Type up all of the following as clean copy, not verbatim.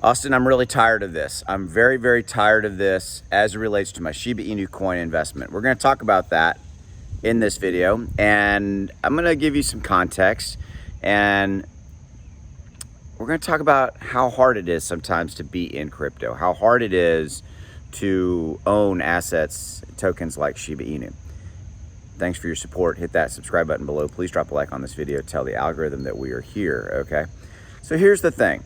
Austin, I'm really tired of this. I'm very, very tired of this as it relates to my Shiba Inu coin investment. We're going to talk about that in this video, and I'm going to give you some context, and we're going to talk about how hard it is sometimes to be in crypto, how hard it is to own assets, tokens like Shiba Inu. Thanks for your support. Hit that subscribe button below. Please drop a like on this video. Tell the algorithm that we are here, okay? So here's the thing.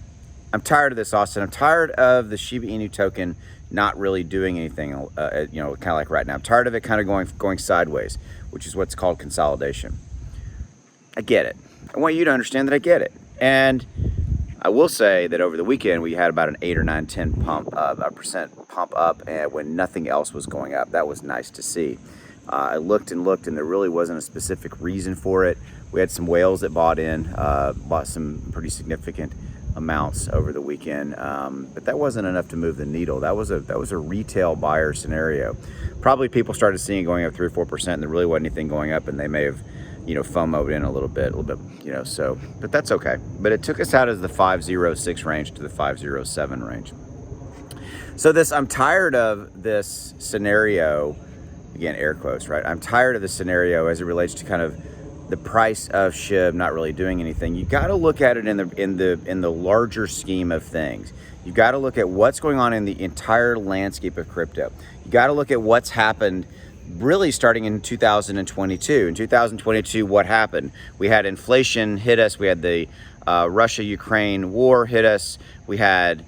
I'm tired of this, Austin. I'm tired of the Shiba Inu token not really doing anything, kind of like right now. I'm tired of it kind of going sideways, which is what's called consolidation. I get it. I want you to understand that I get it. And I will say that over the weekend, we had about an 8 or 9, 10 percent pump up when nothing else was going up. That was nice to see. I looked and looked, and there really wasn't a specific reason for it. We had some whales that bought some pretty significant amounts over the weekend, but that wasn't enough to move the needle. That was a retail buyer scenario. Probably people started seeing it going up 3 or 4%, and there really wasn't anything going up, and they may have, FOMO'd in a little bit, so, but that's okay. But it took us out of the 506 range to the 507 range. So I'm tired of this scenario, again, air quotes, right? I'm tired of this scenario as it relates to kind of the price of SHIB not really doing anything. You got to look at it in the larger scheme of things. You got to look at what's going on in the entire landscape of crypto. You got to look at what's happened really starting in 2022. In 2022, what happened? We had inflation hit us. We had the Russia-Ukraine war hit us. We had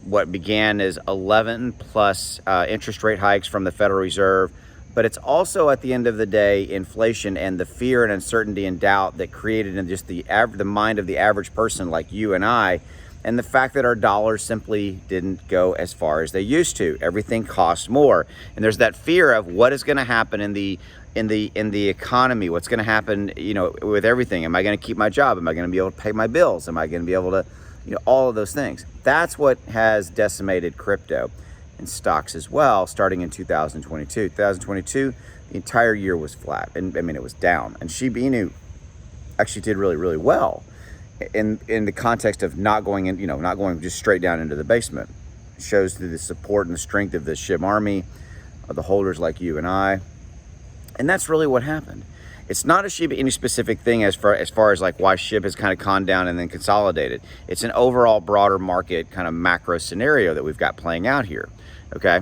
what began as 11 plus interest rate hikes from the Federal Reserve. But it's also, at the end of the day, inflation and the fear and uncertainty and doubt that created in just the mind of the average person like you and I, and the fact that our dollars simply didn't go as far as they used to. Everything costs more, and there's that fear of what is going to happen in the economy. What's going to happen, with everything? Am I going to keep my job? Am I going to be able to pay my bills? Am I going to be able to, all of those things? That's what has decimated crypto. And stocks as well, starting in 2022. 2022, the entire year was flat, and it was down. And Shiba Inu actually did really, really well in the context of not going just straight down into the basement. It shows the support and the strength of the SHIB army, of the holders like you and I, and that's really what happened. It's not a Shiba Inu specific thing as far as like why SHIB has kind of gone down and then consolidated. It's an overall broader market kind of macro scenario that we've got playing out here. Okay,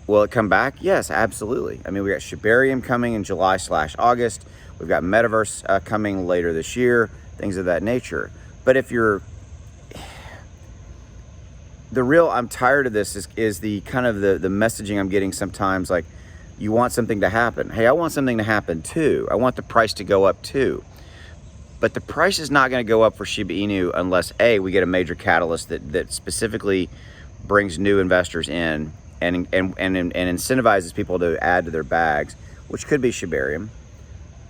will it come back? Yes, absolutely. We got Shibarium coming in July/August. We've got Metaverse coming later this year, things of that nature. But if you're I'm tired of this is the kind of the messaging I'm getting sometimes, like, you want something to happen. Hey, I want something to happen too. I want the price to go up too. But the price is not going to go up for Shiba Inu unless we get a major catalyst that specifically brings new investors in and incentivizes people to add to their bags, which could be Shibarium.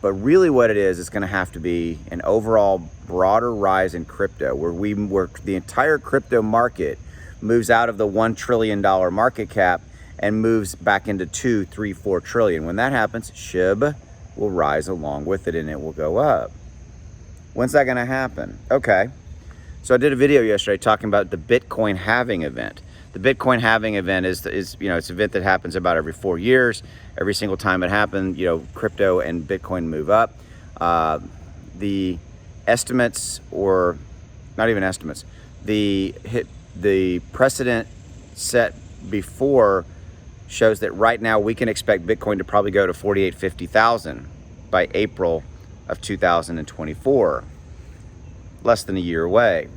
But really what it is, it's going to have to be an overall broader rise in crypto where the entire crypto market moves out of the $1 trillion market cap and moves back into 2, 3, 4 trillion. When that happens, SHIB will rise along with it and it will go up. When's that going to happen? Okay. So I did a video yesterday talking about the Bitcoin halving event. The Bitcoin halving event is it's an event that happens about every 4 years. Every single time it happens, crypto and Bitcoin move up. The estimates, or not even estimates, the precedent set before shows that right now we can expect Bitcoin to probably go to 50,000 by April of 2024, less than a year away.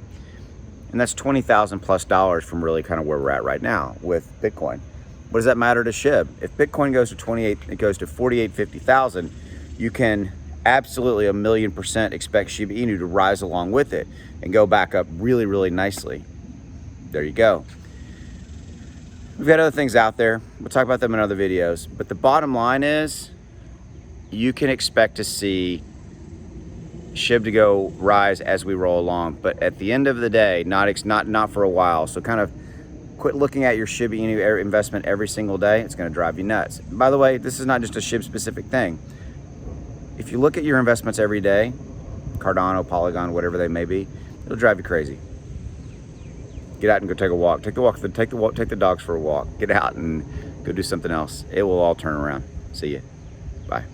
And that's $20,000 plus from really kind of where we're at right now with Bitcoin. What does that matter to SHIB? If Bitcoin goes to 50,000, you can absolutely 1,000,000% expect Shiba Inu to rise along with it and go back up really, really nicely. There you go. We've got other things out there. We'll talk about them in other videos. But the bottom line is, you can expect to see SHIB to go rise as we roll along, but at the end of the day, not for a while. So kind of quit looking at your Shiba Inu investment every single day. It's going to drive you nuts. By the way, this is not just a SHIB specific thing. If you look at your investments every day, Cardano, Polygon, whatever they may be, it'll drive you crazy. Get out and go take a walk. Take the dogs for a walk. Get out and go do something else. It will all turn around. See you. Bye.